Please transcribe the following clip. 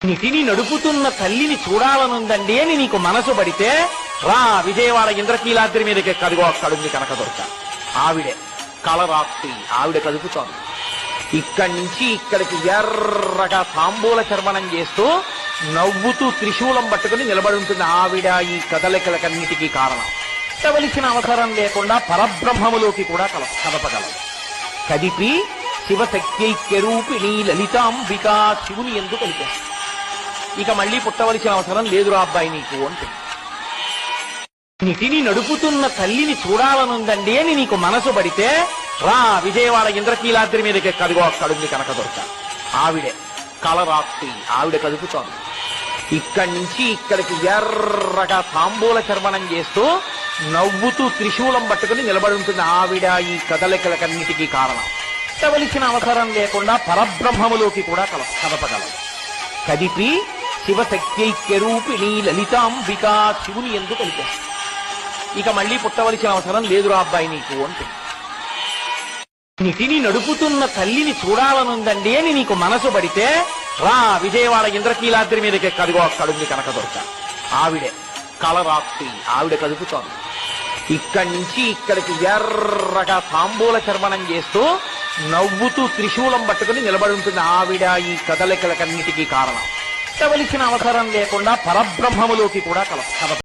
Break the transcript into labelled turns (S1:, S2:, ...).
S1: నిటిని నడుపుతున్న తల్లిని చూడాలనుందండి అని నీకు మనసు పడితే రా విజయవాడ ఇంద్రకీలాద్రి మీదకి కదిగో అక్కడుంది కనకదుర్గ. ఆవిడే కలరాత్రి ఆవిడ కదుపుతోంది. ఇక్కడి నుంచి ఇక్కడికి ఎర్రగా తాంబూల చర్మణం చేస్తూ నవ్వుతూ త్రిశూలం పట్టుకుని నిలబడి ఉంటుంది. ఆవిడ ఈ కదలికలకన్నిటికీ కారణం. కదవలసిన అవసరం లేకుండా పరబ్రహ్మములోకి కూడా కదపగలదు. కదిపి శివశక్త్యైక్యరూపిణి లలితాంబికా శివుని ఎందుకు కలిపేస్తుంది. ఇక మళ్ళీ పుట్టవలసిన అవసరం లేదురా అబ్బాయి నీకు అంటుంది. నిటిని నడుపుతున్న తల్లిని చూడాలనుందండి అని నీకు మనసు పడితే రా విజయవాడ ఇంద్రకీలాద్రి మీదకి కదిగో అక్కడుంది కనకదుర్గ. ఆవిడే కలరాత్రి ఆవిడ కదుపుతోంది. ఇక్కడి నుంచి ఇక్కడికి ఎర్రగా తాంబూల చర్మణం చేస్తూ నవ్వుతూ త్రిశూలం పట్టుకుని నిలబడి ఉంటుంది. ఆవిడ ఈ కదలికలకన్నిటికీ కారణం. కదవలసిన అవసరం లేకుండా పరబ్రహ్మములోకి కూడా కదపగలదు. కదిపి శివశక్త్యైక్యరూపిణి లలితాంబికా శివుని ఎందుకు కలిపేస్తుంది. ఇక మళ్ళీ పుట్టవలసిన అవసరం లేదురా అబ్బాయి నీకు అంటుంది. నిటిని నడుపుతున్న తల్లిని చూడాలనుందండి అని నీకు మనసు పడితే రా విజయవాడ ఇంద్రకీలాద్రి మీదకి కదిగో అక్కడుంది కనకదుర్గ. ఆవిడే కలరాత్రి ఆవిడ కదుపుతోంది. ఇక్కడి నుంచి ఇక్కడికి ఎర్రగా తాంబూల చర్మణం చేస్తూ నవ్వుతూ త్రిశూలం పట్టుకుని నిలబడి ఉంటుంది. ఆవిడ ఈ కదలికలకన్నిటికీ కారణం. కదవలసిన అవసరం లేకుండా పరబ్రహ్మములోకి కూడా